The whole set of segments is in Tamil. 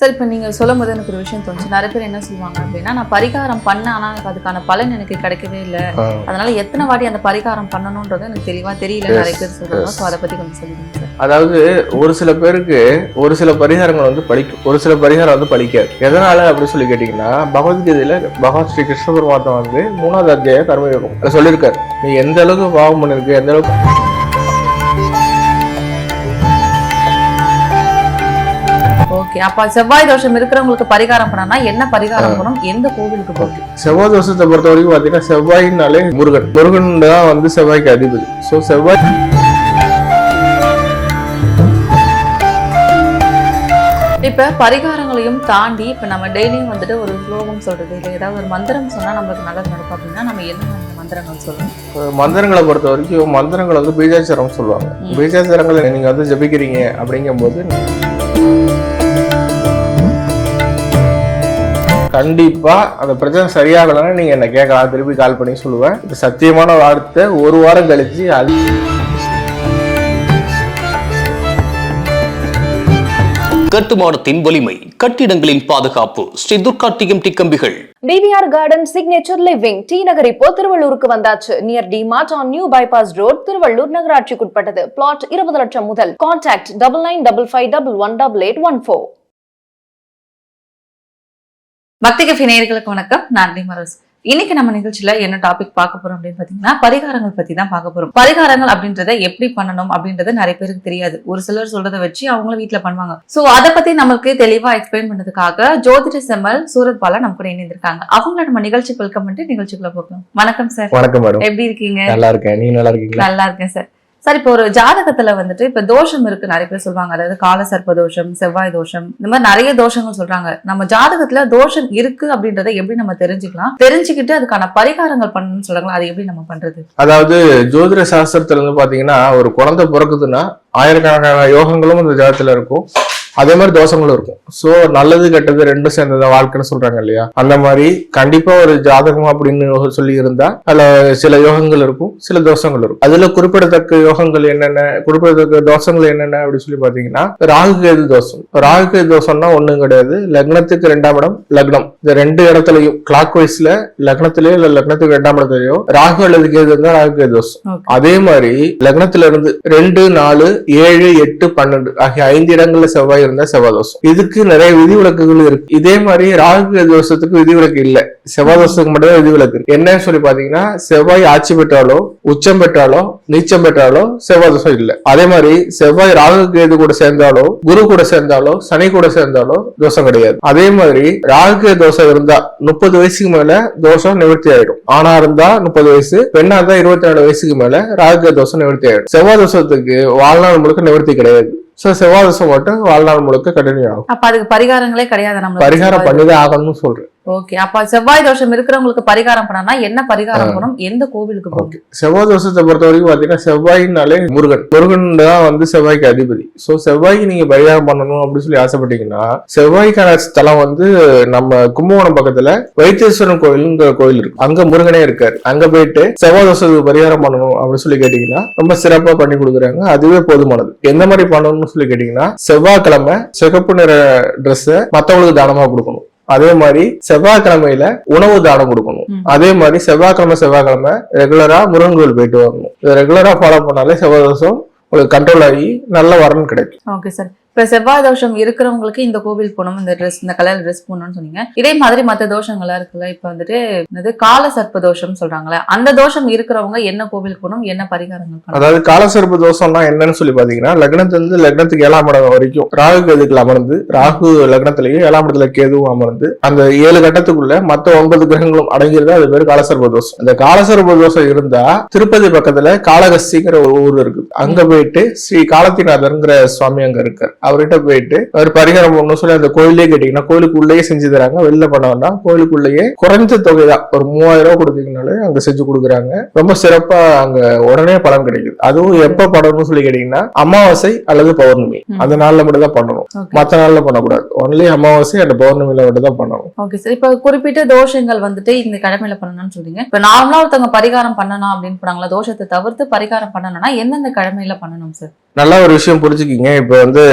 சார் இப்போ நீங்கள் சொல்லும் போது எனக்கு ஒரு விஷயம் தோணுச்சு. நிறைய பேர் என்ன சொல்லுவாங்க அப்படின்னா, நான் பரிகாரம் பண்ணேன் ஆனால் எனக்கு அதுக்கான பலன் எனக்கு கிடைக்கவே இல்லை, அதனால எத்தனை வாட்டி அந்த பரிகாரம் பண்ணணுன்றது எனக்கு தெளிவாக தெரியல நிறைய பேர் சொல்லுவாங்க. ஸோ அதை பற்றி கொஞ்சம் சொல்லுங்க சார். அதாவது ஒரு சில பேருக்கு ஒரு சில பரிகாரங்கள் வந்து பலிக்கும், ஒரு சில பரிகாரம் வந்து பலிக்காது. எதனால அப்படின்னு சொல்லி கேட்டீங்கன்னா, பகவத்கீதையில பகவான் ஸ்ரீ கிருஷ்ண பரமாத்மா வந்து 3வது அத்தியாயம் கர்மயோகம் அதை சொல்லியிருக்காரு. நீ எந்த அளவுக்கு பாவம் பண்ணிருக்கு, எந்த அளவுக்கு ஓகே. அப்ப செவ்வாய் தோஷம் இருக்கிறவங்களுக்கு பரிகாரம் பண்ணா என்ன பரிகாரம் பண்ணணும், எந்த கோவிலுக்கு போகும்? செவ்வாய் தோஷத்தை பொறுத்த வரைக்கும் பாத்தீங்கன்னா, செவ்வாயினாலே முருகன் தான் வந்து செவ்வாய்க்கு அதிபதி. ஸோ செவ்வாய் இப்ப பரிகாரங்களையும் தாண்டி இப்ப நம்ம டெய்லியும் வந்துட்டு ஒரு ஸ்லோகம் சொல்றது இல்லை ஏதாவது ஒரு மந்திரம் சொன்னா நம்மளுக்கு நல்லது நடக்கும் அப்படின்னா நம்ம என்ன மந்திரங்கள் சொல்லணும்? மந்திரங்களை பொறுத்த வரைக்கும் மந்திரங்கள் வந்து பீஜாச்சாரம் சொல்லுவாங்க. பீஜாச்சாரங்களை நீங்க வந்து ஜபிக்கிறீங்க அப்படிங்கும் போது கண்டிப்பா அந்த பிரச்சனை சரியாகலன்னா நீங்க என்ன கேட்கலாம், திருப்பி கால் பண்ணி சொல்லுவேன். இது சத்தியமான வார்த்தை. ஒரு வாரம் கழிச்சு அது கட்டுமானத்தின் வலிமை, கட்டிடங்களின் பாதுகாப்பு. ஸ்ரீ துர்கா டிஎம்டி கம்பிகள். TVR garden signature living T Nagar இப்போ திருவள்ளூருக்கு வந்தாச்சு. Near D mart on new bypass road, Tiruvallur நகராட்சிக்குட்பட்டது. பிளாட் 20 லட்சம் முதல். கான்டாக்ட் 9955511814. பக்தி கஃபே நேயர்களுக்கு வணக்கம். நான் டிமரஸ். இன்னைக்கு நம்ம நிகழ்ச்சியில என்ன டாபிக் பார்க்க போறோம் அப்படின்னு பாத்தீங்கன்னா, பரிகாரங்கள் பத்தி தான் பார்க்க போறோம். பரிகாரங்கள் அப்படின்றத எப்படி பண்ணணும் அப்படின்றது நிறைய பேருக்கு தெரியாது. ஒரு சிலர் சொல்றதை வச்சு அவங்களும் வீட்டுல பண்ணுவாங்க. சோ அதை பத்தி நமக்கு தெளிவா எக்ஸ்பிளைன் பண்ணதுக்காக ஜோதிட செம்மல் சூரத் பாலா நம்ம கூட இணைந்திருக்காங்க. அவங்கள நம்ம நிகழ்ச்சிக்கு வெல்கம் பண்ணிட்டு நிகழ்ச்சிக்குள்ள போகலாம். வணக்கம் சார். வணக்கம் மேடம். எப்படி இருக்கீங்க? நல்லா இருக்கேன். நீங்க நல்லா இருக்கீங்களா? நல்லா இருக்கேன் சார். சார், இப்போ ஒரு ஜாதகத்துல வந்துட்டு இப்ப தோஷம் இருக்கு நிறைய பேர் சொல்லுவாங்க. அதாவது கால சர்ப்ப தோஷம், செவ்வாய் தோஷம், இந்த மாதிரி நிறைய தோஷங்கள் சொல்றாங்க. நம்ம ஜாதகத்துல தோஷம் இருக்கு அப்படின்றத எப்படி நம்ம தெரிஞ்சுக்கலாம், தெரிஞ்சுக்கிட்டு அதுக்கான பரிகாரங்கள் பண்ணணும்னு சொல்றாங்களா, அது எப்படி நம்ம பண்றது? அதாவது ஜோதிட சாஸ்திரத்துல இருந்து பாத்தீங்கன்னா, ஒரு குழந்தை பிறக்குதுன்னா ஆயிரக்கணக்கான யோகங்களும் இந்த ஜாதகத்துல இருக்கும், அதே மாதிரி தோஷங்களும் இருக்கும். சோ நல்லது கெட்டது ரெண்டும் சேர்ந்ததான் வாழ்க்கைன்னு சொல்றாங்க இல்லையா, அந்த மாதிரி கண்டிப்பா ஒரு ஜாதகம் அப்படின்னு சொல்லி இருந்தா அதுல சில யோகங்கள் இருக்கும், சில தோஷங்கள் இருக்கும். அதுல குறிப்பிடத்தக்க யோகங்கள் என்னென்ன, குறிப்பிடத்தக்க தோஷங்கள் என்னென்ன அப்படின்னு சொல்லி பாத்தீங்கன்னா, ராகு கேது தோஷம். ராகு கேது தோஷம்னா ஒண்ணும் கிடையாது, லக்னத்துக்கு 2ஆம் இடம், லக்னம் இந்த 2 இடத்துலயும் கிளாக் வைஸ்ல லக்னத்திலேயோ இல்ல லக்னத்துக்கு 2ஆம் இடத்துலயோ ராகு அல்லது கேது இருந்தா ராகு கேது தோஷம். அதே மாதிரி லக்னத்துல இருந்து 2, 4, 7, 8, 12 ஆகிய 5 இடங்கள்ல செவ்வாய் இருந்தா செவ்வாய் தோஷம். இதுக்கு நிறைய விதிவிலக்குகள் இருக்கு. இதே மாதிரி ராகு தோஷத்துக்கு விதிவிலக்கு இல்ல, செவ்வாய் தோஷத்துக்கு மட்டும் விதிவிலக்கு இருக்கு. என்னன்னு சொல்லி பாத்தீங்கன்னா, செவ்வாய் ஆட்சி பெற்றாலோ உச்சம் பெற்றாலோ நீச்சம் பெற்றாலோ செவ்வாய் தோஷம் இல்ல. அதே மாதிரி செவ்வாய் ராகு கேது கூட சேர்ந்தாலோ குரு கூட சேர்ந்தாலோ சனி கூட சேர்ந்தாலோ தோஷம் கிடையாது. அதே மாதிரி ராகு கேது தோஷம் இருந்தா 30 வயசுக்கு மேல தோஷம் நிவர்த்தி ஆயிடும். ஆணா இருந்தா 30 வயசு, பெண்ணா இருந்தா 24 வயசுக்கு மேல ராகு கேது தோஷம் நிவர்த்தி ஆயிடும். செவ்வாய் தோஷத்துக்கு வாழ்நாள் முழுக்க நிவர்த்தி கிடையாது. செவ்வாய் தோஷம் மட்டும் வாழ்நாள் முழுக்க கண்டினியூ ஆகும். அப்ப அதுக்கு பரிகாரங்களே கிடையாது, நம்ம பரிகாரம் பண்ணிதான் ஆகணும்னு சொல்றேன். ஓகே. அப்ப செவ்வாய் தோஷம் இருக்கிறவங்களுக்கு பரிகாரம் பண்ணா என்ன பரிகாரம் பண்ணணும், எந்த கோவிலுக்கு போகும்? செவ்வாய் தோஷத்தை பொறுத்த வரைக்கும் பாத்தீங்கன்னா, செவ்வாயினாலே முருகன் தான் வந்து செவ்வாய்க்கு அதிபதி. சோ செவ்வாய்க்கு நீங்க பரிகாரம் பண்ணணும் அப்படின்னு சொல்லி ஆசைப்பட்டீங்கன்னா, செவ்வாய்க்கான ஸ்தலம் வந்து நம்ம கும்பகோணம் பக்கத்துல வைத்தீஸ்வரன் கோயில்ங்கிற கோயில் இருக்கு, அங்க முருகனே இருக்காரு. அங்க போயிட்டு செவ்வாய் தோஷத்துக்கு பரிகாரம் பண்ணணும் அப்படின்னு சொல்லி கேட்டீங்கன்னா ரொம்ப சிறப்பா பண்ணி கொடுக்குறாங்க. அதுவே போதுமானது. எந்த மாதிரி பண்ணணும்னு சொல்லி கேட்டீங்கன்னா, செவ்வாய்க்கிழமை சிகப்பு நிற ட்ரெஸ் மத்தவங்களுக்கு தானமா கொடுக்கணும். அதே மாதிரி செவ்வாய்க்கிழமையில உணவு தானம் கொடுக்கணும். அதே மாதிரி செவ்வாய்க்கிழமை ரெகுலரா முருகன் கோயில் போயிட்டு வரணும். இதை ரெகுலரா ஃபாலோ பண்ணாலே செவ்வாய் தோஷம் உங்களுக்கு கண்ட்ரோல் ஆகி நல்ல வரன் கிடைக்கும். Okay sir. இப்ப செவ்வாய் தோஷம் இருக்கிறவங்களுக்கு இந்த கோவில் போகணும், இந்த ட்ரெஸ், இந்த கலர் ட்ரெஸ் போகணும்னு சொன்னீங்க. இதே மாதிரி மற்ற தோஷங்கள்லாம் இருக்குல்ல, இப்ப வந்துட்டு கால சர்ப்ப தோஷம் சொல்றாங்களே, அந்த தோஷம் இருக்கிறவங்க என்ன கோவிலுக்கு போகணும், என்ன பரிகாரங்கள் பண்ணணும்? அதாவது கால சர்ப்ப தோஷம்னா என்னன்னு சொல்லி பாத்தீங்கன்னா, லக்னத்திலிருந்து லக்னத்துக்கு 7ஆம் இடம் வரைக்கும் ராகு கேதுக்குள்ள அமர்ந்து, ராகு லக்னத்திலேயே 7ஆம் இடத்துல கேதுவும் அமர்ந்து அந்த 7 கட்டத்துக்குள்ள மத்த 9 கிரகங்களும் அடங்கியிருந்தா அது பேரு காலசர்ப்ப தோஷம். அந்த காலசர்ப்ப தோஷம் இருந்தா திருப்பதி பக்கத்துல காளகஸ்திங்கிற ஒரு ஊர் இருக்கு, அங்க போயிட்டு ஸ்ரீ காலத்திநாதர்ங்கிற சுவாமி அங்க இருக்காரு. அவர்கிட்ட போயிட்டு அவர் பரிகாரம் பண்ணணும் சொல்லி அந்த கோயிலே கேட்டீங்கன்னா கோயிலுக்குள்ளேயே செஞ்சு தராங்க. வெளில பண்ண வேண்டாம், கோயிலுக்குள்ளேயே குறைஞ்ச தொகைதான், ஒரு 3000 ரூபாய் கொடுத்தீங்கனாலே அங்க செஞ்சு கொடுக்குறாங்க. ரொம்ப சிறப்பா அங்க உடனே பலன் கிடைக்குது. அதுவும் எப்ப பண்ணணும்னு சொல்லி கேட்டீங்கன்னா, அமாவாசை அல்லது பௌர்ணமி அந்த நாள்ல மட்டும் தான் பண்ணணும், மத்த நாள்ல பண்ணக்கூடாது. ஒன்லி அமாவாசை அந்த பௌர்ணமியில மட்டும் தான் பண்ணணும். Okay sir. இப்ப குறிப்பிட்ட தோஷங்கள் வந்துட்டு இந்த கடமையில பண்ணணும்னு சொல்றீங்க. இப்ப நார்மலா ஒருத்தவங்க பரிகாரம் பண்ணணும் அப்படின்னு போனாங்களா, தோஷத்தை தவிர்த்து பரிகாரம் பண்ணணும்னா எந்தெந்த கடமையில பண்ணணும் சார்? நல்லா ஒரு விஷயம் புரிஞ்சுக்கிங்க. இப்ப வந்து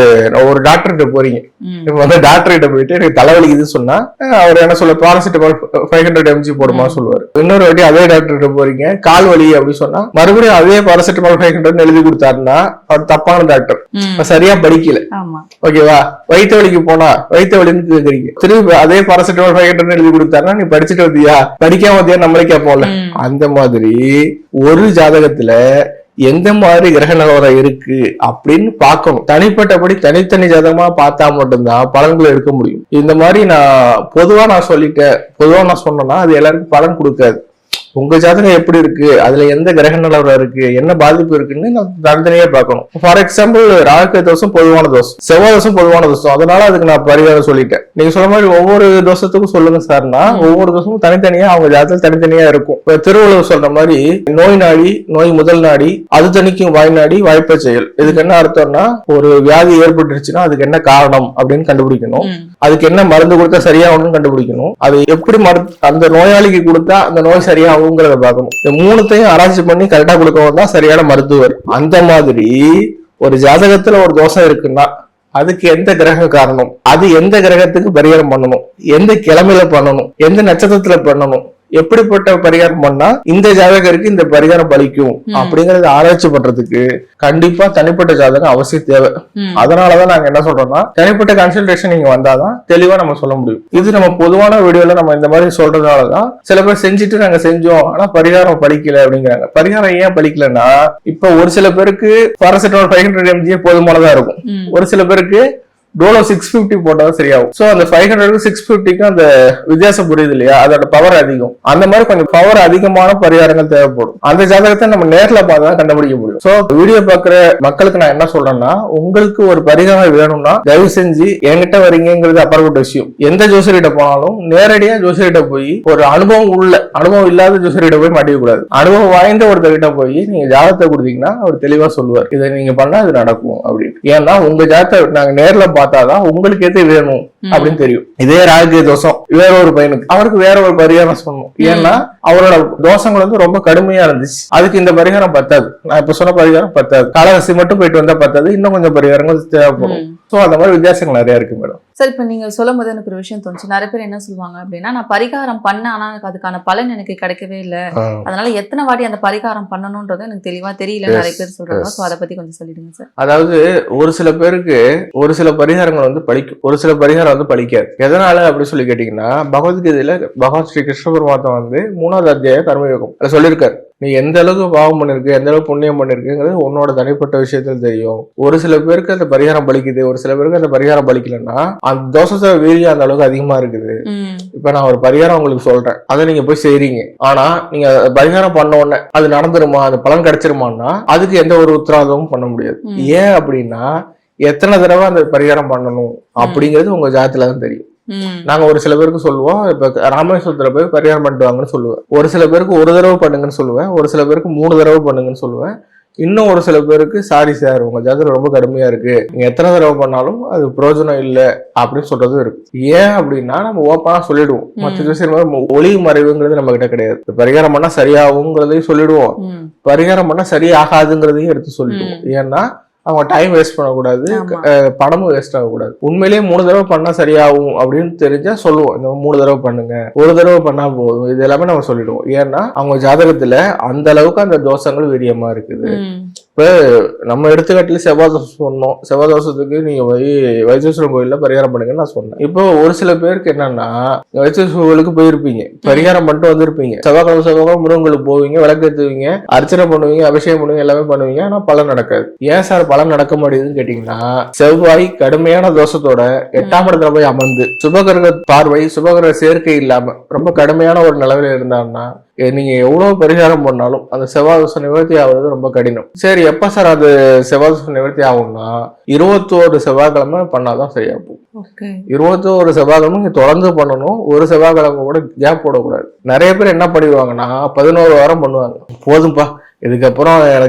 ஒரு டாக்டர்கிட்ட போறீங்க. ம். இப்ப வந்து டாக்டர்கிட்ட போயிட்டு எனக்கு தலைவலிக்குதுன்னு சொன்னா அவர் என்ன சொல்ல பாராசிட்டமால் 500 mg போடுமா சொல்லுவாரு. இன்னொரு வாட்டி அதே டாக்டர்கிட்ட போறீங்க கால் வலி அப்படின்னு சொன்னா மறுபடியும் அதே பாராசிட்டமால் 500 எழுதி கொடுத்தாருன்னா அவர் தப்பான டாக்டர், சரியா படிக்கல. ஆமா. ஓகேவா? வயிற்று வலிக்கு போனா வயிற்று வலின்னு கேக்குறீங்க, திரும்பி அதே பாராசிட்டமால் 500 எழுதி கொடுத்தாருன்னா நீ படிச்சுட்டு வந்தியா படிக்காம வந்தியா நம்மளே கேட்போம்ல. அந்த மாதிரி ஒரு ஜாதகத்துல எந்த மாதிரி கிரக நிலவரம் இருக்கு அப்படின்னு பார்க்கணும். தனிப்பட்டபடி தனித்தனி ஜாதகமா பார்த்தா மட்டும்தான் பலன்களை எடுக்க முடியும். இந்த மாதிரி நான் பொதுவா சொன்னேன்னா அது எல்லாருக்கும் பலன் கொடுக்காது. உங்க ஜாதகம் எப்படி இருக்கு, அதுல எந்த கிரக நிலவரம் இருக்கு, என்ன பாதிப்பு இருக்குன்னு நம்ம தனித்தனியே பார்க்கணும். ஃபார் எக்ஸாம்பிள் ராகு தோஷம் பொதுவான தோஷம், செவ்வாய் தோஷம் பொதுவான தோஷம், அதனால அதுக்கு நான் பரிகாரம் சொல்லிட்டேன். நீங்க சொல்ற மாதிரி ஒவ்வொரு தோஷத்துக்கும் சொல்லுங்க சார்னா ஒவ்வொரு தோஷமும் தனித்தனியா அவங்க ஜாதகம் தனித்தனியா இருக்கும். இப்ப திருவள்ளுவர் சொல்ற மாதிரி நோய் நாடி, நோய் முதல் நாடி, அது தணிக்கும் வாய் நாடி வாய்ப்ப செயல். இதுக்கு என்ன அர்த்தம்னா ஒரு வியாதி ஏற்பட்டுருச்சுன்னா அதுக்கு என்ன காரணம் அப்படின்னு கண்டுபிடிக்கணும். அதுக்கு என்ன மருந்து கொடுத்தா சரியாகணும்னு கண்டுபிடிக்கணும். அது எப்படி அந்த நோயாளிக்கு கொடுத்தா அந்த நோய் சரியாகுங்கிறத பார்க்கணும். இந்த மூணுத்தையும் ஆராய்ச்சி பண்ணி கரெக்டா கொடுக்கவும் தான் சரியான மருத்துவர். அந்த மாதிரி ஒரு ஜாதகத்துல ஒரு தோஷம் இருக்குன்னா அதுக்கு எந்த கிரகம் காரணம், அது எந்த கிரகத்துக்கு பரிகாரம் பண்ணணும், எந்த கிழமையில பண்ணணும், எந்த நட்சத்திரத்துல பண்ணணும், எப்படிப்பட்ட பரிகாரம் பண்ணா இந்த ஜாதகருக்கு இந்த பரிகாரம் பலிக்கும் அப்படிங்கறத ஆராய்ச்சி பண்றதுக்கு கண்டிப்பா தனிப்பட்ட ஜாதகம் அவசியம் தேவை. அதனாலதான் நாங்க என்ன சொல்றோம்னா தனிப்பட்ட கன்சல்டேஷன் நீங்க வந்தாதான் தெளிவா நம்ம சொல்ல முடியும். இது நம்ம பொதுவான வீடியோல நம்ம இந்த மாதிரி சொல்றதுனாலதான் சில பேர் செஞ்சுட்டு நாங்க செஞ்சோம் ஆனா பரிகாரம் பலிக்கல அப்படிங்கிறாங்க. பரிகாரம் ஏன் பலிக்கலன்னா இப்ப ஒரு சில பேருக்கு பாராசிட்டமால் 500 mg போதுமானதா இருக்கும், ஒரு சில பேருக்கு டோலோ 650 போட்டாலும் சரியாகும். சோ அந்த 500க்கு 650க்கும் அந்த வித்தியாசம் புரியுது இல்லையா, அதோட பவர் அதிகம். அந்த மாதிரி கொஞ்சம் பவர் அதிகமான பரிகாரங்கள் தேவைப்படும். அந்த ஜாதகத்தை நம்ம நேர்ல பார்த்தா கண்டுபிடிக்க முடியும். சோ வீடியோ பாக்குற மக்களுக்கு நான் என்ன சொல்றேன்னா உங்களுக்கு ஒரு பரிகாரம் வேணும்னா தயவு செஞ்சு என்கிட்ட வரீங்கிறது அப்புறப்பட்ட விஷயம். எந்த ஜோசியர்கிட்ட போனாலும் நேரடியா ஜோசியர்கிட்ட போய் ஒரு அனுபவம் இல்லாத ஜோசியர்கிட்ட போய் மாட்டிக்க கூடாது. அனுபவம் வாய்ந்த ஒருத்தர்கிட்ட போய் நீங்க ஜாதகத்தை கொடுத்தீங்கன்னா அவர் தெளிவா சொல்லுவார் இதை நீங்க பண்ணா இது நடக்கும் அப்படின்னு. ஏன்னா உங்க ஜாதகத்தை நாங்க நேர்ல பார்த்தாதான் உங்களுக்கு எது வேணும் அப்படின்னு தெரியும். இதே ராகு தோஷம் வேற ஒரு பையனுக்கு அவருக்கு வேற ஒரு பரிகாரம் சொல்லணும். ஏன்னா அவரோட தோஷங்கள் வந்து ரொம்ப கடுமையா இருந்துச்சு, அதுக்கு இந்த பரிகாரம் பத்தாது. நான் இப்ப சொன்ன பரிகாரம் பத்தாது, காலராசி மட்டும் போயிட்டு வந்தா பத்தாது, இன்னும் கொஞ்சம் பரிகாரங்கள் தேவைப்படும். சோ அந்த மாதிரி வித்தியாசங்கள் நிறைய இருக்கு மேடம். சார் இப்ப நீங்க சொல்லும் போது எனக்கு ஒரு விஷயம் தோணுச்சு. நிறைய பேர் என்ன சொல்லுவாங்க அப்படின்னா நான் பரிகாரம் பண்ண ஆனா எனக்கு அதுக்கான பலன் எனக்கு கிடைக்கவே இல்லை, அதனால எத்தனை வாட்டி அந்த பரிகாரம் பண்ணணும்ன்றது எனக்கு தெளிவா தெரியல நிறைய பேர் சொல்றாங்க. சோ அதை பத்தி கொஞ்சம் சொல்லிடுங்க சார். அதாவது ஒரு சில பேருக்கு ஒரு சில பரிகாரங்கள் வந்து பலிக்கும், ஒரு சில பரிகாரம் வந்து பலிக்காது. எதனால அப்படி சொல்லி கேட்டீங்கன்னா பகவத்கீதையில பகவான் ஸ்ரீ கிருஷ்ண பரமாத்மா வந்து 3வது அத்தியாயம் கர்மயோகம் அதை சொல்லியிருக்காரு. நீ எந்த அளவுக்கு பாவம் பண்ணிருக்கு, எந்த அளவுக்கு புண்ணியம் பண்ணிருக்குங்கிறது உன்னோட தனிப்பட்ட விஷயத்துல தெரியும். ஒரு சில பேருக்கு அந்த பரிகாரம் பலிக்குது, ஒரு சில பேருக்கு அந்த பரிகாரம் பலிக்கலன்னா அந்த தோஷத்தை வீரியம் அந்த அளவுக்கு அதிகமா இருக்குது. இப்ப நான் ஒரு பரிகாரம் உங்களுக்கு சொல்றேன், அதை நீங்க போய் செய்றீங்க. ஆனா நீங்க பரிகாரம் பண்ண உடனே அது நடந்துருமா, அது பலன் கிடைச்சிருமான்னா அதுக்கு எந்த ஒரு உத்தரவாதமும் பண்ண முடியாது. ஏன் அப்படின்னா எத்தனை தடவை அந்த பரிகாரம் பண்ணணும் அப்படிங்கிறது உங்க ஜாதத்துல தான் தெரியும். நாங்க ஒரு சில பேருக்கு சொல்லுவோம், இப்ப ராமேஸ்வரத்துல போய் பரிகாரம் பண்ணிட்டு வாங்கன்னு சொல்லுவேன். ஒரு சில பேருக்கு ஒரு தடவை பண்ணுங்கன்னு சொல்லுவேன், ஒரு சில பேருக்கு 3 தடவை பண்ணுங்கன்னு சொல்லுவேன். இன்னும் ஒரு சில பேருக்கு சாரி சார் உங்க ஜாதகம் ரொம்ப கடுமையா இருக்கு, நீங்க எத்தனை தடவை பண்ணாலும் அது பிரயோஜனம் இல்லை அப்படின்னு சொல்றதும் இருக்கு. ஏன் அப்படின்னா நம்ம ஓப்பனா சொல்லிடுவோம். மற்ற விஷயம் ஒளிவு மறைவுங்கிறது நம்ம கிட்ட கிடையாது. பரிகாரம் பண்ணா சரியாகுங்கிறதையும் சொல்லிடுவோம், பரிகாரம் பண்ணா சரியாகாதுங்கிறதையும் எடுத்து சொல்லிடுவோம். ஏன்னா அவங்க டைம் வேஸ்ட் பண்ணக்கூடாது, பணமும் வேஸ்ட் ஆகக்கூடாது. உண்மையிலேயே 3 தடவை பண்ணா சரியாகும் அப்படின்னு தெரிஞ்சா சொல்லுவோம், இந்த 3 தடவை பண்ணுங்க, ஒரு தடவை பண்ணா போதும், இது எல்லாமே நம்ம சொல்லிடுவோம். ஏன்னா அவங்க ஜாதகத்துல அந்த அளவுக்கு அந்த தோஷங்கள் வீரியமா இருக்குது. இப்ப நம்ம எடுத்துக்காட்டுல செவ்வாய் தோஷம் சொன்னோம், செவ்வாய் தோஷத்துக்கு நீங்க வைத்தீஸ்வரன் கோயில்ல பரிகாரம் பண்ணுங்கன்னு நான் சொன்னேன். இப்போ ஒரு சில பேருக்கு என்னன்னா வைத்தீஸ்வரன் கோயிலுக்கு போயிருப்பீங்க, பரிகாரம் பண்ணிட்டு வந்திருப்பீங்க, செவ்வாய்க்கிழமை முருகங்களுக்கு போவீங்க, விளக்கேற்றுவீங்க, அர்ச்சனை பண்ணுவீங்க, அபிஷேகம் பண்ணுவீங்க, எல்லாமே பண்ணுவீங்க, ஆனா பலன் நடக்காது. ஏன் சார் பலன் நடக்க மாட்டேங்குதுன்னு கேட்டீங்கன்னா செவ்வாய் கடுமையான தோஷத்தோட 8ஆம் இடத்துல போய் அமர்ந்து சுபகிரக பார்வை சுபகிரக சேர்க்கை இல்லாம ரொம்ப கடுமையான ஒரு நிலவில இருந்தாங்கன்னா நீங்க எவ்வளவு பரிகாரம் பண்ணாலும் அந்த செவ்வாய் தோஷம் நிவர்த்தி ஆகுறது ரொம்ப கடினம். சரி எப்ப சார் அது செவ்வாய் தோஷம் நிவர்த்தி ஆகும்னா 21 செவ்வாய்க்கிழமை பண்ணாதான் சரியா போகும். ஓகே. 21 செவ்வாய்க்கிழமை நீங்க தொடர்ந்து பண்ணணும். ஒரு செவ்வாய்க்கிழமை கூட கேப் போடக்கூடாது. நிறைய பேர் என்ன பண்ணிடுவாங்கன்னா 11 வாரம் பண்ணுவாங்க. போதும்பா, இதுக்கப்புறம்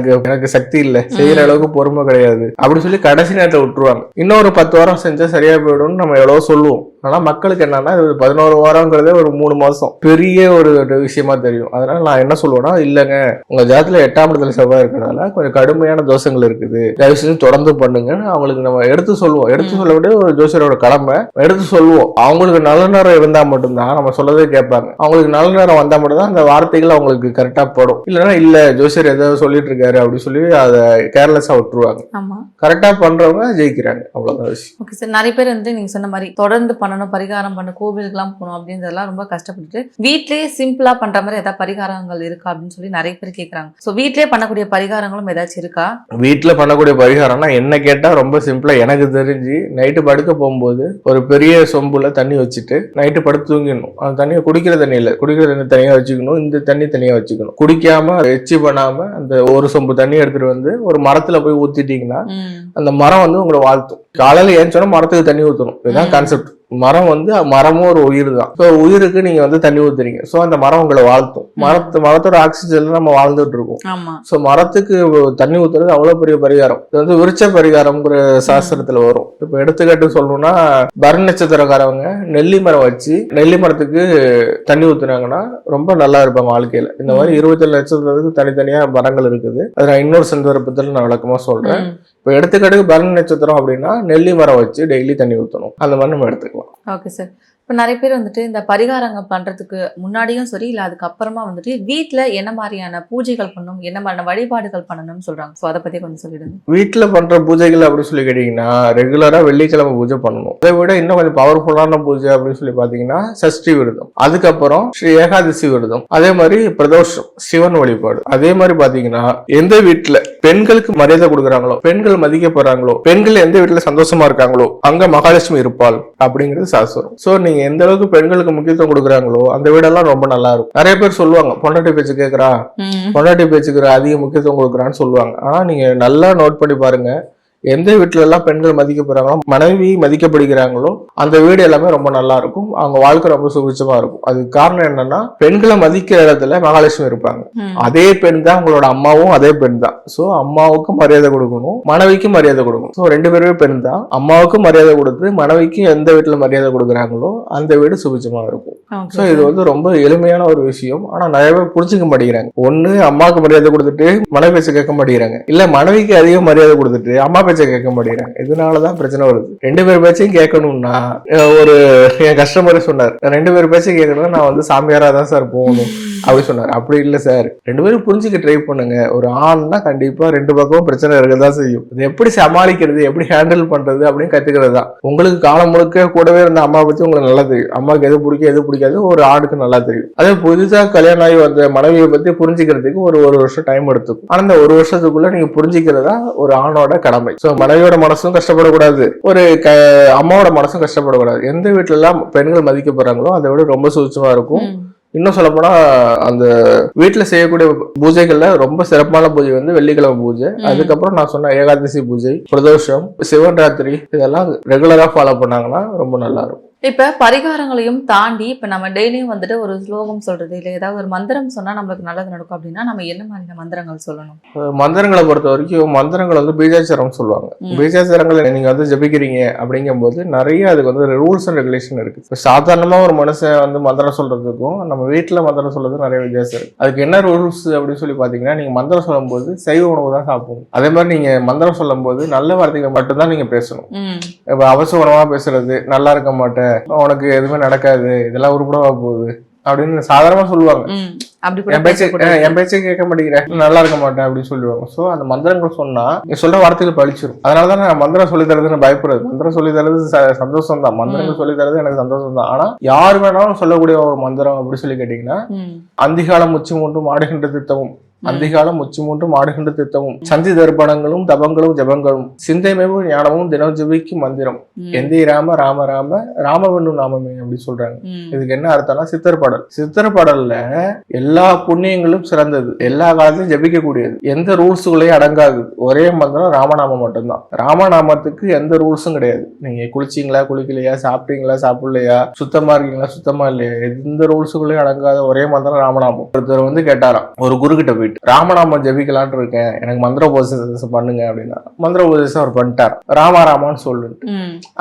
எனக்கு சக்தி இல்லை, செய்யற அளவுக்கு பொறுமை கிடையாது அப்படி சொல்லி கடைசி நேரத்தை விட்டுருவாங்க. இன்னொரு 10 வாரம் செஞ்சா சரியா போயிடும்னு நம்ம எவ்வளவு சொல்லுவோம். ஆனா மக்களுக்கு என்னன்னா 11 வாரங்கிறதே ஒரு 3 மாசம் பெரிய ஒரு விஷயமா தெரியும். அதனால நான் என்ன சொல்லுவேன்னா, இல்லைங்க, உங்க ஜாதத்துல 8ஆம் இடத்துல செவ்வாய் இருக்கிறதால கொஞ்சம் கடுமையான தோஷங்கள் இருக்குது, தயவு செஞ்சு தொடர்ந்து பண்ணுங்கன்னு அவங்களுக்கு நம்ம எடுத்து சொல்லுவோம். எடுத்து சொல்ல வேண்டிய ஒரு ஜோசியரோட கடமை. எடுத்து சொல்லுவோம். அவங்களுக்கு நல்ல நேரம் இருந்தா மட்டும்தான் நம்ம சொல்லதே கேட்பாங்க. அவங்களுக்கு நல்ல நேரம் வந்தா மட்டும்தான் அந்த வார்த்தைகள் அவங்களுக்கு கரெக்டா படும். இல்லைன்னா இல்ல ஜோசியர் ஏதாவது சொல்லிட்டு இருக்காரு அப்படின்னு சொல்லி அதை கேர்லெஸ்ஸா விட்டுருவாங்க. கரெக்டா பண்றவங்க ஜெயிக்கிறாங்க. அவ்வளவுதான் விஷயம். Okay sir. நிறைய பேர் வந்து நீங்க சொன்ன மாதிரி தொடர்ந்து பண்ணணும், பரிகாரம் பண்ண, கோவிலுக்கு எல்லாம் போகணும் அப்படின்றதெல்லாம் ரொம்ப கஷ்டப்பட்டு வீட்லயே சிம்பிளா பண்ற மாதிரி ஏதாவது பரிகாரங்கள் இருக்கா அப்படின்னு சொல்லி நிறைய பேர் கேட்கறாங்க. சோ வீட்லயே பண்ணக்கூடிய பரிகாரங்களும் ஏதாச்சும் இருக்கா? வீட்டுல பண்ணக்கூடிய பரிகாரம்னா என்ன கேட்டா ரொம்ப சிம்பிளா எனக்கு தெரிஞ்சு, நைட்டு படுக்க போகும்போது ஒரு பெரிய சொம்புல தண்ணி வச்சுட்டு நைட்டு படுத்து தூங்கிடணும். அந்த தண்ணியை குடிக்கிற தண்ணி இல்லை, குடிக்கிற தண்ணி தனியா வச்சுக்கணும், இந்த தண்ணி தனியா வச்சுக்கணும். குடிக்காம எச்சி பண்ணாம அந்த ஒரு சொம்பு தண்ணி எடுத்துட்டு வந்து ஒரு மரத்துல போய் ஊத்திட்டீங்கன்னா அந்த மரம் வந்து உங்களை வாழ்த்தும். காலையில ஏஞ்சோன்னா மரத்துக்கு தண்ணி ஊற்றணும். இதுதான் கான்செப்ட். மரமும் ஒரு உயிர் தான். ஸோ உயிருக்கு நீங்க வந்து தண்ணி ஊத்துறீங்க. ஸோ அந்த மரம் உங்களை வாழ்த்தும். மரத்தோட ஆக்சிஜன்ல நம்ம வாழ்ந்துட்டு இருக்கோம். ஸோ மரத்துக்கு தண்ணி ஊத்துறது அவ்வளவு பெரிய பரிகாரம். இது வந்து விருட்ச பரிகாரம்ங்கிற சாஸ்திரத்துல வரும். இப்ப எடுத்துக்காட்டு சொல்லணும்னா, பரணி நட்சத்திரக்காரவங்க நெல்லி மரம் வச்சு நெல்லி மரத்துக்கு தண்ணி ஊத்துனாங்கன்னா ரொம்ப நல்லா இருப்பாங்க வாழ்க்கையில. இந்த மாதிரி 27 நட்சத்திரத்துக்கு தனித்தனியா மரங்கள் இருக்குது. அது நான் இன்னொரு சந்தர்ப்பத்தில் நான் விளக்கமா சொல்றேன். இப்போ எடுத்துக்காட்டுக்கு பரணி நட்சத்திரம் அப்படின்னா நெல்லி மரம் வச்சு டெய்லி தண்ணி ஊற்றணும். அந்த மாதிரி நம்ம எடுத்துக்கலாம். Okay sir. இப்போ நிறைய பேர் வந்துட்டு இந்த பரிகாரங்கள் பண்றதுக்கு முன்னாடியும் சரி, இல்லை அதுக்கப்புறமா வந்துட்டு வீட்டில் என்ன மாதிரியான பூஜைகள் பண்ணணும், என்ன மாதிரியான வழிபாடுகள் பண்ணணும்னு சொல்றாங்க. ஸோ அதை பத்தி கொஞ்சம் சொல்லிடுங்க. வீட்டில் பண்ற பூஜைகள் அப்படின்னு சொல்லி கேட்டீங்கன்னா, ரெகுலரா வெள்ளிக்கிழமை பூஜை பண்ணணும். அதை விட இன்னும் கொஞ்சம் பவர்ஃபுல்லான பூஜை அப்படின்னு சொல்லி பாத்தீங்கன்னா சஷ்டி விரதம், அதுக்கப்புறம் ஸ்ரீ ஏகாதசி விரதம், அதே மாதிரி பிரதோஷம், சிவன் வழிபாடு. அதே மாதிரி பாத்தீங்கன்னா எந்த வீட்டுல பெண்களுக்கு மரியாதை கொடுக்குறாங்களோ, பெண்கள் மதிக்கப்படுறாங்களோ, பெண்கள் எந்த வீட்டுல சந்தோஷமா இருக்காங்களோ அங்க மகாலட்சுமி இருப்பாள் அப்படிங்கிறது சாஸ்திரம். சோ நீங்க எந்த அளவுக்கு பெண்களுக்கு முக்கியத்துவம் கொடுக்குறாங்களோ அந்த வீடெல்லாம் ரொம்ப நல்லா இருக்கும். நிறைய பேர் சொல்லுவாங்க, பொண்டாட்டி பேச்சு கேட்கறா, பொண்டாட்டி பேச்சுக்கு அதிக முக்கியத்துவம் கொடுக்குறான்னு சொல்லுவாங்க. ஆனா நீங்க நல்லா நோட் பண்ணி பாருங்க, எந்த வீட்டுல எல்லாம் பெண்கள் மதிக்கப்படுறாங்களோ, மனைவி மதிக்கப்படுகிறாங்களோ அந்த வீடு எல்லாமே ரொம்ப நல்லா இருக்கும். அவங்க வாழ்க்கை ரொம்ப சுபிட்சமா இருக்கும். அதுக்கு காரணம் என்னன்னா, பெண்களை மதிக்கிற இடத்துல மகாலட்சுமி இருப்பாங்க. அதே பெண் தான் உங்களோட அம்மாவும், அதே பெண் தான். சோ அம்மாவுக்கும் மரியாதை கொடுக்கணும், மனைவிக்கும் மரியாதை கொடுக்கணும். சோ 2 பேருமே பெண் தான். அம்மாவுக்கும் மரியாதை கொடுத்து மனைவிக்கும் எந்த வீட்டுல மரியாதை கொடுக்குறாங்களோ அந்த வீடு சுபிட்சமா இருக்கும். சோ இது வந்து ரொம்ப எளிமையான ஒரு விஷயம். ஆனா நிறைய பேர் புரிஞ்சுக்க மாட்டேங்கிறாங்க. ஒண்ணு அம்மாவுக்கு மரியாதை கொடுத்துட்டு மனைவி பேச்ச கேட்க மாட்டேங்கிறாங்க, இல்ல மனைவிக்கு அதிக மரியாதை கொடுத்துட்டு அம்மா பேச்சை கேட்க மாட்டேங்கிறாங்க. இதனாலதான் பிரச்சனை வருது. 2 பேர் பேச்சையும் கேட்கணும்னா, ஒரு என் கஸ்டமர் சொன்னார், 2 பேர் பேச்சையும் கேட்கணும்னா நான் வந்து சாமியாரா தான் சார் போகணும் அப்படி சொன்னார். அப்படி இல்லை சார், 2 பேரும் புரிஞ்சுக்க ட்ரை பண்ணுங்க. ஒரு ஆண்னா கண்டிப்பா 2 பக்கமும் பிரச்சனை இருக்கதான் செய்யும். இது எப்படி சமாளிக்கிறது, எப்படி ஹேண்டில் பண்றது அப்படின்னு கத்துக்கிறது தான். உங்களுக்கு காலம் முழுக்க கூடவே இருந்த அம்மா பத்தி உங்களுக்கு நல்லா தெரியும். அம்மாவுக்கு எது பிடிக்கும் எது பிடிக்காது ஒரு ஆணுக்கு நல்லா தெரியும். அதே புதுசா கல்யாணம் ஆகி வந்த மனைவியை பத்தி புரிஞ்சுக்கிறதுக்கு ஒரு வருஷம் டைம் எடுத்துக்கும். ஆனா இந்த 1 வருஷத்துக்குள்ள நீங்க புரிஞ்சுக்கிறதா ஒரு ஆணோட கடமை. சோ மனைவியோட மனசும் கஷ்டப்படக்கூடாது, ஒரு அம்மாவோட மனசும் கஷ்டப்படக்கூடாது. எந்த வீட்டுல எல்லாம் பெண்கள் மதிக்கப்படுறாங்களோ அதை விட ரொம்ப சூட்சமா இருக்கும். இன்னும் சொல்ல போனா அந்த வீட்டுல செய்யக்கூடிய பூஜைகள்ல ரொம்ப சிறப்பான பூஜை வந்து வெள்ளிக்கிழமை பூஜை, அதுக்கப்புறம் நான் சொன்ன ஏகாதசி பூஜை, பிரதோஷம், சிவன் ராத்திரி, இதெல்லாம் ரெகுலரா ஃபாலோ பண்ணாங்கன்னா ரொம்ப நல்லா இருக்கும். இப்ப பரிகாரங்களையும் தாண்டி இப்ப நம்ம டெய்லியும் வந்துட்டு ஒரு ஸ்லோகம் சொல்றது, இல்ல ஏதாவது ஒரு மந்திரம் சொன்னா நம்மளுக்கு நல்லது நடக்கும் அப்படின்னா நம்ம என்ன மாதிரியான மந்திரங்கள் சொல்லணும்? மந்திரங்களை பொறுத்த வரைக்கும் மந்திரங்கள் வந்து பீஜாச்சாரம் சொல்லுவாங்க. பீஜாச்சாரங்களை நீங்க வந்து ஜபிக்கிறீங்க அப்படிங்கும் போது நிறைய அதுக்கு வந்து ரூல்ஸ் அண்ட் ரெகுலேஷன் இருக்கு. இப்ப சாதாரணமா ஒரு மனுஷன் வந்து மந்திரம் சொல்றதுக்கும் நம்ம வீட்டுல மந்திரம் சொல்றது நிறைய வித்தியாசம் இருக்கு. அதுக்கு என்ன ரூல்ஸ் அப்படின்னு சொல்லி பாத்தீங்கன்னா, நீங்க மந்திரம் சொல்லும் போது சைவ உணவு தான் சாப்பிடணும். அதே மாதிரி நீங்க மந்திரம் சொல்லும் போது நல்ல வார்த்தைகள் மட்டும்தான் நீங்க பேசணும். இப்ப அவசரமா பேசுறது, நல்லா இருக்க மாட்டேன், உனக்கு எதுவுமே நடக்காது, இதெல்லாம் உருப்படவா போகுது அப்படின்னு சாதாரணமா சொல்லுவாங்க. என் பேச்சை கேட்க மாட்டேங்கிறேன், நல்லா இருக்க மாட்டேன் அப்படின்னு சொல்லுவாங்க. சோ அந்த மந்திரங்கள் சொன்னா நீ சொல்ற வார்த்தைகள் பழிச்சிடும். அதனாலதான் நான் மந்திரம் சொல்லி தரதுன்னு பயப்படுறது. மந்திரம் சொல்லி தரது சந்தோஷம் தான், மந்திரங்கள் சொல்லி தரது எனக்கு சந்தோஷம் தான். ஆனா யார் வேணாலும் சொல்லக்கூடிய ஒரு மந்திரம் அப்படி சொல்லி கேட்டீங்கன்னா, அந்திகாலம் உச்சி மூன்றும் ஆடுகின்ற திட்டமும் அந்திகாலம் உச்சி மூன்று மாடுகின்ற திட்டமும் சந்தி தர்ப்பணங்களும் தபங்களும் ஜபங்களும் சிந்தைமேவும் ஞானமும் தினம் ஜபிக்கு மந்திரம் எந்தி ராம ராம ராம ராமவென்னு நாமமே அப்படி சொல்றாங்க. இதுக்கு என்ன அர்த்தம்னா சித்தர் பாடல்ல எல்லா புண்ணியங்களும் சிறந்தது, எல்லா காலத்திலும் ஜபிக்க கூடியது, எந்த ரூல்ஸுகளையும் அடங்காது. ஒரே மந்திரம் ராமநாமம் மட்டும்தான். ராமநாமத்துக்கு எந்த ரூல்ஸும் கிடையாது. நீங்க குளிச்சீங்களா குளிக்கலையா, சாப்பிட்டீங்களா சாப்பிடலையா, சுத்தமா இருக்கீங்களா சுத்தமா இல்லையா, எந்த ரூல்ஸுகளையும் அடங்காத ஒரே மந்திரம் ராமநாமம். ஒருத்தர் வந்து கேட்டாராம் ஒரு குரு கிட்ட போயிட்டு, ராமநாமம் ஜபிக்கலான்னு இருக்கேன், எனக்கு மந்திர உபதேசம் பண்ணுங்க அப்படின்னா. மந்திர உபதேசம் அவர் பண்ணிட்டார், ராமாராமான்னு சொல்லுட்டு.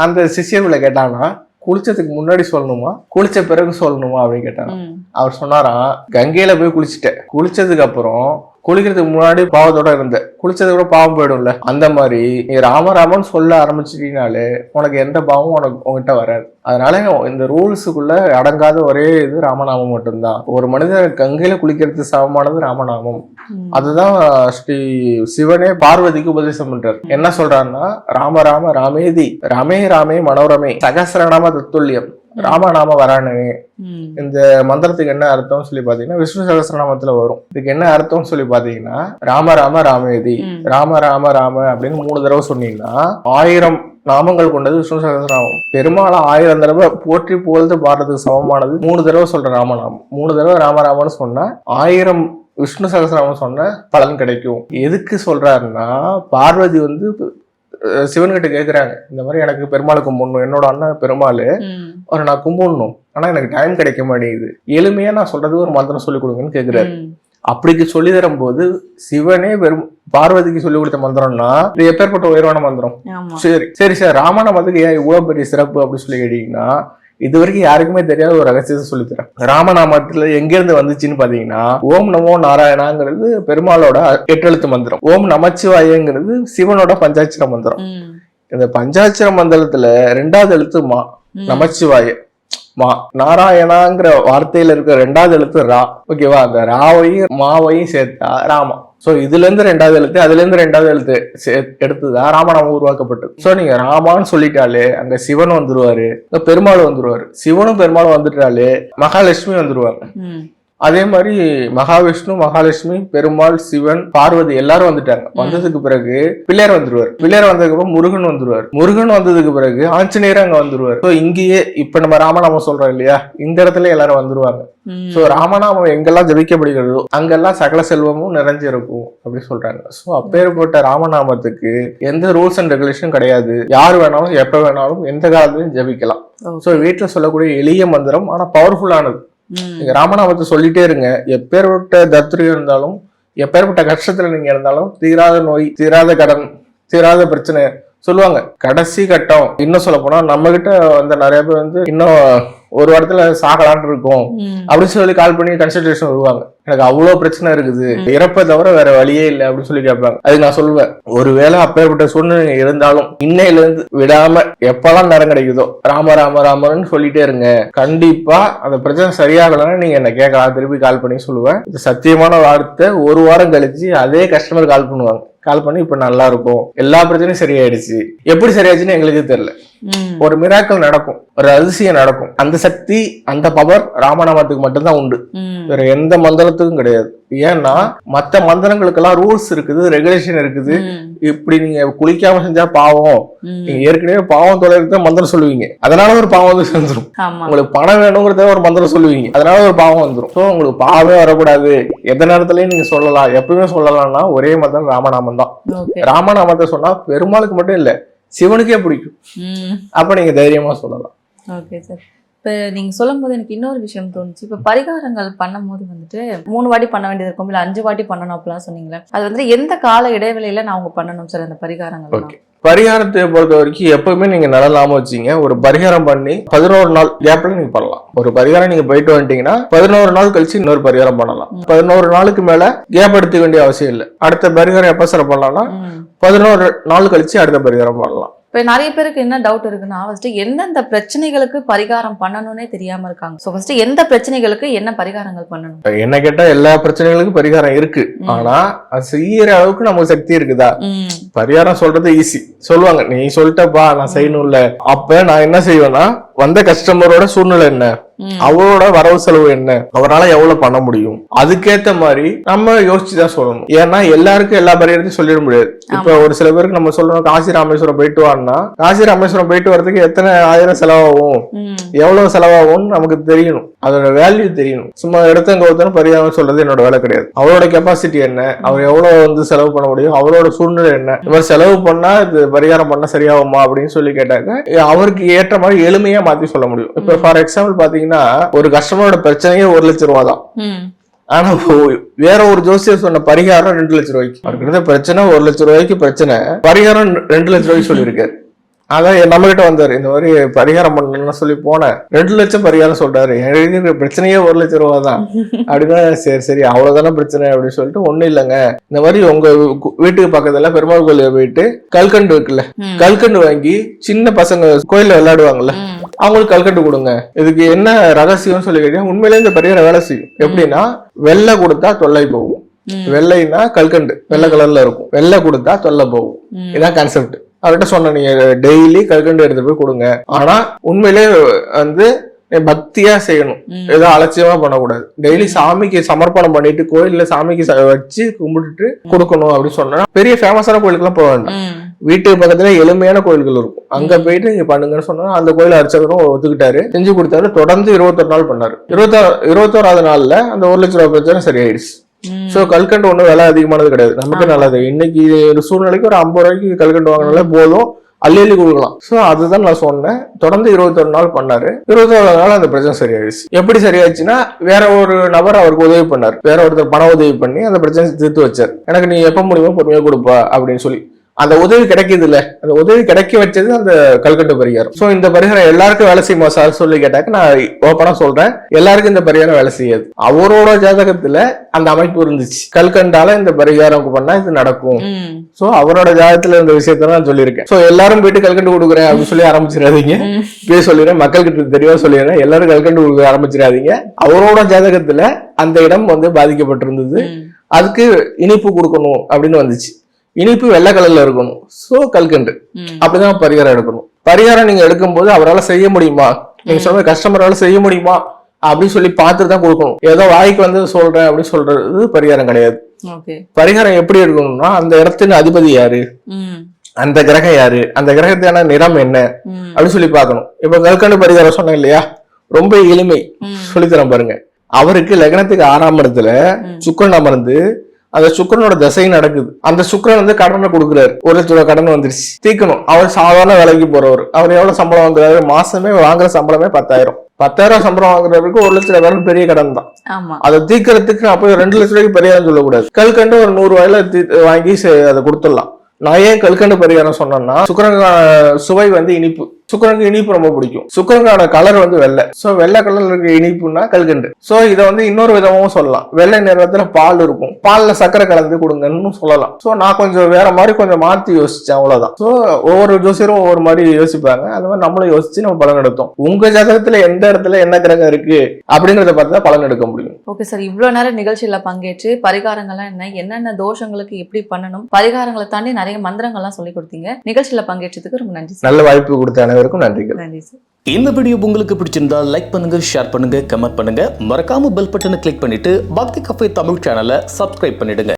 அந்த சிஷ்யர்களை கேட்டாங்கன்னா குளிச்சதுக்கு முன்னாடி சொல்லணுமா குளிச்ச பிறகு சொல்லணுமா அப்படின்னு கேட்டாங்க. அவர் சொன்னாராம், கங்கையில போய் குளிச்சுட்டேன், குளிச்சதுக்கு அப்புறம் குளிக்கிறதுக்கு முன்னாடி பாவத்தோட இருந்த, குளிச்சது கூட பாவம் போயிடும்ல, அந்த மாதிரி நீ ராமராமன் சொல்ல ஆரம்பிச்சிட்டீங்கனாலே உனக்கு எந்த பாவமும் உங்ககிட்ட வராது. அதனால இந்த ரூல்ஸுக்குள்ள அடங்காத ஒரே இது ராமநாமம் மட்டும்தான். ஒரு மனிதர் கங்கையில குளிக்கிறது சமமானது ராமநாமம். அதுதான் ஸ்ரீ சிவனே பார்வதிக்கு உபதேசம் பண்றாரு. என்ன சொல்றாருன்னா, ராம ராம ராமேதி ரமே ராமே மனோரமே சகசிரநாம தத்துல்யம் ராமநாம வரானே. இந்த மந்திரத்துக்கு என்ன அர்த்தம் சொல்லி பாத்தீங்கன்னா விஷ்ணு சகஸ்ரநாமத்துல வரும். இதுக்கு என்ன அர்த்தம் சொல்லி பாத்தீங்கன்னா, ராம ராம ராமேதி ராம ராம ராம அப்படின்னு 3 தடவை சொன்னீங்கன்னா 1000 நாமங்கள் கொண்டது விஷ்ணு சகஸ்ரநாமம். பெருமாளை 1000 தடவை போற்றி புகழ்ந்து பாடுறதுக்கு சமமானது 3 தடவை சொல்ற ராமநாமம். 3 தடவை ராமராமன்னு சொன்னா 1000 விஷ்ணு சகஸ்ரநாமம் சொன்ன பலன் கிடைக்கும். எதுக்கு சொல்றாருன்னா, பார்வதி வந்து சிவன்கிட்ட கேக்குறாங்க, இந்த மாதிரி எனக்கு பெருமாளை கும்பிடணும், என்னோட அண்ணன் பெருமாள் அவரை நான் கும்பிடணும், ஆனா எனக்கு டைம் கிடைக்க மாட்டேங்குது, எளிமையா நான் சொல்றது ஒரு மந்திரம் சொல்லி கொடுங்கன்னு கேக்குறாரு. அப்படிக்கு சொல்லி தரும் போது சிவனே பார்வதிக்கு சொல்லி கொடுத்த மந்திரம்னா இது எப்பேற்பட்ட உயர்வான மந்திரம். சரி சார், ராமநாமத்துக்கு ஏன் இவ்வளவு பெரிய சிறப்பு அப்படின்னு சொல்லி கேட்டீங்கன்னா, இது வரைக்கும் யாருக்குமே தெரியாத ஒரு ரகசியத்தை சொல்லித்தரேன். ராமநாமத்துல எங்க இருந்து வந்துச்சுன்னு பாத்தீங்கன்னா, ஓம் நமோ நாராயணாங்கிறது பெருமாளோட 8 எழுத்து மந்திரம், ஓம் நமச்சிவாயங்கிறது சிவனோட பஞ்சாட்சர மந்திரம். இந்த பஞ்சாட்சர மந்திரத்துல 2வது எழுத்து மா, நமச்சிவாய மா. நாராயணாங்கிற வார்த்தையில இருக்க 2வது எழுத்து ரா. ஓகேவா, அந்த ராவையும் மாவையும் சேர்த்தா ராமா. சோ இதுல இருந்து 2வது எழுத்து, அதுல இருந்து 2வது எழுத்து எடுத்துதான் ராமநாமம் உருவாக்கப்பட்டது. சோ நீங்க ராமான்னு சொல்லிட்டாலே அங்க சிவன் வந்துருவாரு, பெருமாள் வந்துருவாரு. சிவனும் பெருமாளும் வந்துட்டாலே மகாலட்சுமி வந்துருவாங்க. அதே மாதிரி மகாவிஷ்ணு, மகாலட்சுமி, பெருமாள், சிவன், பார்வதி எல்லாரும் வந்துட்டாங்க. வந்ததுக்கு பிறகு பிள்ளையார் வந்துருவார். பிள்ளையார் வந்ததுக்கு அப்புறம் முருகன் வந்துருவார். முருகன் வந்ததுக்கு பிறகு ஆஞ்சநேயர் அங்க வந்துருவார். சோ இங்கேயே இப்ப நம்ம ராமநாமம் சொல்றோம் இல்லையா, இந்த இடத்துல எல்லாரும் வந்துருவாங்க. சோ ராமநாமம் எங்கெல்லாம் ஜபிக்கப்படுகிறதோ அங்கெல்லாம் சகல செல்வமும் நிறைஞ்சிருக்கும் அப்படி சொல்றாங்க. சோ அப்பேற்பட்ட ராமநாமத்துக்கு எந்த ரூல்ஸ் அண்ட் ரெகுலேஷன் கிடையாது. யார் வேணாலும் எப்ப வேணாலும் எந்த காலத்திலும் ஜபிக்கலாம். சோ வீட்டுல சொல்லக்கூடிய எளிய மந்திரம், ஆனா பவர்ஃபுல்லானது. நீங்க ராமநாமத்தை சொல்லிட்டே இருங்க. எப்பேற்பட்ட தத்ரியம் இருந்தாலும், எப்பேற்பட்ட கஷ்டத்துல நீங்க இருந்தாலும், தீராத நோய், தீராத கடன், தீராத பிரச்சனை சொல்லுவாங்க. கடைசி கட்டம் இன்னும் சொல்ல போனா, நம்ம கிட்ட வந்து நிறைய பேர் வந்து இன்னும் ஒரு இடத்துல சாகலான் இருக்கும் அப்படின்னு சொல்லி கால் பண்ணி கன்சல்டேஷன் வருவாங்க. எனக்கு அவ்வளவு பிரச்சனை இருக்குது, இறப்பை தவிர வேற வழியே இல்லை அப்படின்னு சொல்லி கேட்பாங்க. அதுக்கு நான் சொல்லுவேன், ஒருவேளை அப்பேற்பட்ட சூழ்நிலை இருந்தாலும் இன்னையில இருந்து விடாம எப்பெல்லாம் நேரம் கிடைக்குதோ ராம ராம ராமன்னு சொல்லிட்டே இருங்க. கண்டிப்பா அந்த பிரச்சனை சரியாகலன்னா நீங்க என்ன கேட்கலாம், திருப்பி கால் பண்ணி சொல்லுவேன். இது சத்தியமான வார்த்தை. 1 வாரம் கழிச்சு அதே கஸ்டமர் கால் பண்ணுவாங்க. கால் பண்ணி இப்ப நல்லா இருக்கும், எல்லா பிரச்சனையும் சரியாயிடுச்சு. எப்படி சரியாச்சுன்னு எங்களுக்கு தெரியல. ஒரு மிராக்கள் நடக்கும், ஒரு அதிசயம் நடக்கும். அந்த சக்தி, அந்த பவர் ராமநாமத்துக்கு மட்டும்தான் உண்டு, வேற எந்த மந்திரத்துக்கும் கிடையாது. ஏன்னா மத்த மந்திரங்களுக்கெல்லாம் ரூல்ஸ் இருக்குது, ரெகுலேஷன் இருக்குது. இப்படி நீங்க குளிக்காம செஞ்சா பாவம், நீங்க ஏற்கனவே பாவம் தொலைறத மந்திரம் சொல்லுவீங்க, அதனால ஒரு பாவம் வந்து செஞ்சிடும். உங்களுக்கு பணம் வேணுங்கிறத ஒரு மந்திரம் சொல்லுவீங்க, அதனால ஒரு பாவம் வந்துடும். ஸோ உங்களுக்கு பாவமே வரக்கூடாது, எந்த நேரத்துலயும் நீங்க சொல்லலாம், எப்பவுமே சொல்லலாம்னா ஒரே மந்திரம் ராமநாமம் தான். ராமநாமத்தை சொன்னா பெருமாளுக்கு மட்டும் இல்ல, சிவனுக்கே பிடிக்கும். அப்ப நீங்க தைரியமா சொல்லலாம். Okay sir. இப்போ நீங்கள் சொல்லும் போது எனக்கு இன்னொரு விஷயம் தோணுச்சு. இப்போ பரிகாரங்கள் பண்ணும் போது வந்துட்டு 3 வாட்டி பண்ண வேண்டியது இருக்கும், இல்லை 5 வாட்டி பண்ணணும் அப்படிலாம் சொன்னீங்களே, அது வந்து எந்த கால இடைவெளியில நான் அவங்க பண்ணணும் சார் அந்த பரிகாரங்கள்? ஓகே, பரிகாரத்தை பொறுத்த வரைக்கும் எப்பவுமே நீங்க நடலாம வச்சீங்க. ஒரு பரிகாரம் பண்ணி 11 நாள் கேப்ல நீங்க பண்ணலாம். ஒரு பரிகாரம் நீங்க போயிட்டு வந்துட்டீங்கன்னா 11 நாள் கழிச்சு இன்னொரு பரிகாரம் பண்ணலாம். 11 நாளுக்கு மேல கேப் எடுத்துக்க வேண்டிய அவசியம் இல்லை. அடுத்த பரிகாரம் எப்ப சார் பண்ணலாம்னா 11 நாள் கழிச்சு அடுத்த பரிகாரம் பண்ணலாம். இப்போ நிறைய பேருக்கு என்ன டவுட் இருக்குன்னா, ஃபர்ஸ்ட் எந்தெந்த பிரச்சனைகளுக்கு பரிகாரம் பண்ணணும்னே தெரியாம இருக்காங்க. ஸோ ஃபர்ஸ்ட் எந்த பிரச்சனைகளுக்கு என்ன பரிகாரங்கள் பண்ணணும்? என்ன கேட்டா எல்லா பிரச்சனைகளுக்கும் பரிகாரம் இருக்கு, ஆனா அது செய்யற அளவுக்கு நமக்கு சக்தி இருக்குதா? பரிகாரம் சொல்றது ஈஸி, சொல்லுவாங்க நீ சொல்லிட்டப்பா நான் செய்யணும்ல. அப்ப நான் என்ன செய்வேன்னா, வந்த கஸ்டமரோட சூழ்நிலை என்ன, அவரோட வரவு செலவு என்ன, அவரால் எவ்வளவு பண்ண முடியும், அதுக்கேத்த மாதிரி நம்ம யோசிச்சுதான் சொல்லணும். ஏன்னா எல்லாருக்கும் எல்லா பரிகாரத்தையும் சொல்லிட முடியாது. இப்ப ஒரு சில பேருக்கு நம்ம சொல்லணும் காசி ராமேஸ்வரம் போயிட்டு வான்னா, காசி ராமேஸ்வரம் போயிட்டு வரதுக்கு எத்தனை ஆயிரம் செலவாகும், எவ்வளவு செலவாகும்னு நமக்கு தெரியணும், அதோட வேல்யூ தெரியணும். சும்மா எடுத்தங்க ஒருத்தன பரிகாரம் சொல்றது என்னோட வேலை கிடையாது. அவரோட கெப்பாசிட்டி என்ன, அவர் எவ்வளவு செலவு பண்ண முடியும், அவரோட சூழ்நிலை என்ன, இந்த மாதிரி செலவு பண்ணா இது பரிகாரம் பண்ணா சரியாகுமா அப்படின்னு சொல்லி கேட்டாக்க அவருக்கு ஏற்ற மாதிரி எளிமையா மாத்தி சொல்ல முடியும். இப்ப ஃபார் எக்ஸாம்பிள் பாத்தீங்கன்னா ஒரு கஸ்டமரோட பிரச்சனையே 1 லட்சம் ரூபா தான். ஆனா வேற ஒரு ஜோசியர் சொன்ன பரிகாரம் 2 லட்சம் ரூபாய்க்கு. அவருக்கு இருந்த பிரச்சனை 1 லட்சம் ரூபாய்க்கு பிரச்சனை, பரிகாரம் 2 லட்சம் ரூபாய்க்கு சொல்லியிருக்காரு. அதான் நம்ம கிட்ட வந்தாரு, இந்த மாதிரி பரிகாரம் பண்ணணும்னு சொல்லி போனேன், 2 லட்சம் பரிகாரம் சொல்றாரு, எனக்கு பிரச்சனையே 1 லட்சம் ரூபா தான் அப்படின்னா சரி அவ்வளவுதானே பிரச்சனை அப்படின்னு சொல்லிட்டு, ஒண்ணும் இல்லைங்க, இந்த மாதிரி உங்க வீட்டுக்கு பக்கத்துல பெருமாள் கோயில போயிட்டு கல்கண்டு இருக்குல்ல, கல்கண்டு வாங்கி சின்ன பசங்க கோயில்ல விளையாடுவாங்கல்ல அவங்களுக்கு கல்கண்டு கொடுங்க, இதுக்கு என்ன ரகசியம்னு சொல்லி கேட்டீங்க. உண்மையிலே இந்த பரிகாரம் வேலை செய்யும். எப்படின்னா வெள்ளை கொடுத்தா தொல்லை போகும், வெள்ளைன்னா கல்கண்டு வெள்ளை கலர்ல இருக்கும், வெள்ளை கொடுத்தா தொல்லை போகும், இதான் கான்செப்ட். அவர்கிட்ட சொன்ன நீங்க டெய்லி கல்கண்டு எடுத்து போய் கொடுங்க, ஆனா உண்மையிலே பக்தியா செய்யணும், ஏதோ அலட்சியமா பண்ணக்கூடாது. டெய்லி சாமிக்கு சமர்ப்பணம் பண்ணிட்டு கோயில்ல சாமிக்கு வச்சு கும்பிட்டுட்டு கொடுக்கணும் அப்படின்னு சொன்னா பெரிய ஃபேமஸான கோயிலுக்கு எல்லாம் போக வேண்டாம். வீட்டுக்கு பக்கத்துல எளிமையான கோயில்கள் இருக்கும், அங்க போயிட்டு நீங்க பண்ணுங்கன்னு சொன்னா அந்த கோயில் அர்ச்சகரும் ஒத்துக்கிட்டாரு, செஞ்சு கொடுத்தாரு. தொடர்ந்து 21 நாள் பண்ணாரு. 21வது நாள்ல அந்த 1 லட்சம் ரூபாய் பிரச்சனை சரியாயிடுச்சு. சோ கல்கண்டு ஒண்ணும் விலை அதிகமானது கிடையாது, நமக்கு நல்லது. இன்னைக்கு ஒரு சூழ்நிலைக்கு ஒரு 50 ரூபாய்க்கு கல்கண்டு வாங்கினாலே போதும், அள்ளி கொடுக்கலாம். சோ அதுதான் நான் சொன்னேன். தொடர்ந்து 21 நாள் பண்ணாரு. 21வது நாள் அந்த பிரச்சனை சரியாயிடுச்சு. எப்படி சரியாச்சுன்னா வேற ஒரு நபர் அவருக்கு உதவி பண்ணாரு, வேற ஒருத்தர் பண உதவி பண்ணி அந்த பிரச்சனை தீர்த்து வச்சார். எனக்கு நீ எப்ப முடியுமோ பொறுமையா கொடுப்பா அப்படின்னு சொல்லி அந்த உதவி கிடைக்குது இல்ல, அந்த உதவி கிடைக்க வச்சது அந்த கல்கண்டு பரிகாரம். சோ இந்த பரிகாரம் எல்லாருக்கும் வேலை செய்யுமா சார் சொல்லி கேட்டாக்க நான் ஓப்பனா சொல்றேன், எல்லாருக்கும் இந்த பரிகாரம் வேலை செய்யாது. அவரோட ஜாதகத்துல அந்த அமைப்பு இருந்துச்சு, கல்கண்டால இந்த பரிகாரம் பண்ணா இது நடக்கும். சோ அவரோட ஜாதகத்துல இந்த விஷயத்த நான் சொல்லியிருக்கேன். சோ எல்லாரும் போயிட்டு கல்கண்டு கொடுக்குறேன் அப்படின்னு சொல்லி ஆரம்பிச்சிடாதீங்க. போய் சொல்லிடுறேன், மக்கள்கிட்ட தெளிவா சொல்லிடுறேன், எல்லாரும் கல்கண்டு கொடுக்க ஆரம்பிச்சிடாதீங்க. அவரோட ஜாதகத்துல அந்த இடம் பாதிக்கப்பட்டிருந்தது, அதுக்கு இனிப்பு கொடுக்கணும் அப்படின்னு வந்துச்சு. இனிப்பு வெள்ளை கலர்ல இருக்கணும், சோ கல்கண்டு. அப்படிதான் பரிகாரம் எடுக்கணும். பரிகாரம் நீங்க எடுக்கும் போது அவரால் செய்ய முடியுமா, நீங்க சொல்ற கஸ்டமரால செய்ய முடியுமா அப்படின்னு சொல்லி பார்த்துட்டு தான் கொடுக்கணும். ஏதோ வாய்க்கு வந்து சொல்றேன் அப்படின்னு சொல்றது பரிகாரம் கிடையாது. பரிகாரம் எப்படி எடுக்கணும்னா அந்த இடத்தின் அதிபதி யாரு, அந்த கிரகம் யாரு, அந்த கிரகத்தான நிறம் என்ன அப்படின்னு சொல்லி பார்க்கணும். இப்ப கல்கண்டு பரிகாரம் சொன்னேன் இல்லையா, ரொம்ப எளிமை சொல்லித்தரம் பாருங்க. அவருக்கு லக்னத்துக்கு 6ஆம் இடத்துல சுக்கிரன் அமர்ந்து அந்த சுக்கிரனோட தசை நடக்குது. அந்த சுக்கிரன் கடனை கொடுக்குறாரு, 1 லட்சம் ரூபாய் கடன் வந்துருச்சு, தீக்கணும். அவர் சாதாரண வேலைக்கு போறவர், அவர் எவ்வளவு சம்பளம் வாங்குறாரு, மாசமே வாங்குற சம்பளமே 10,000 சம்பளம் வாங்குறதுக்கு 1 லட்சம் ரூபாய் பெரிய கடன் தான். அதை தீக்கிறதுக்கு அப்போ 2 லட்சம் ரூபாய்க்கு பரிகாரம் சொல்லக்கூடாது. கல்கண்டு ஒரு 100 ரூபாயில வாங்கி அதை கொடுத்துடலாம். நான் ஏன் கல்கண்டு பரிகாரம் சொன்னேன்னா, சுக்கிரனுக்கான சுவை இனிப்பு, சுக்கிரனுக்கு இனிப்பு ரொம்ப பிடிக்கும். சுக்கிரனுக்கான கலர் வெள்ளை, சோ வெள்ளை கலர்ல இருக்க இனிப்புன்னா கல்கண்டு. சோ இதை இன்னொரு விதமும் சொல்லலாம், வெள்ளை நிறத்துல பால் இருக்கும், பால்ல சர்க்கரை கலந்து கொடுங்கன்னு சொல்லலாம். சோ நான் கொஞ்சம் வேற மாதிரி கொஞ்சம் மாத்தி யோசிச்சேன், அவ்வளவுதான். சோ ஒவ்வொரு ஜோசியரும் ஒவ்வொரு மாதிரி யோசிப்பாங்க, அது மாதிரி நம்மளும் யோசிச்சு நம்ம பலன் எடுத்தோம். உங்க ஜாதகத்துல எந்த இடத்துல என்ன கிரகம் இருக்கு அப்படிங்கறத பார்த்து தான் பலன் எடுக்க முடியும். ஓகே சார், இவ்வளவு நேரம் நிகழ்ச்சியில பங்கேற்று பரிகாரங்கள்லாம் என்ன, என்னென்ன தோஷங்களுக்கு எப்படி பண்ணணும், பரிகாரங்களை தாண்டி நிறைய மந்திரங்கள்லாம் சொல்லி கொடுத்தீங்க. நிகழ்ச்சியில பங்கேற்றதுக்கு ரொம்ப நன்றி. நல்ல வாய்ப்பு கொடுத்த அனைவருக்கும் நன்றிகள். நன்றி சார். இந்த வீடியோ உங்களுக்கு பிடிச்சிருந்தா லைக் பண்ணுங்க, ஷேர் பண்ணுங்க, கமெண்ட் பண்ணுங்க, மறக்காம பெல் பட்டனை கிளிக் பண்ணிட்டு பக்தி கஃபே தமிழ் சேனலை சப்ஸ்கிரைப் பண்ணிடுங்க.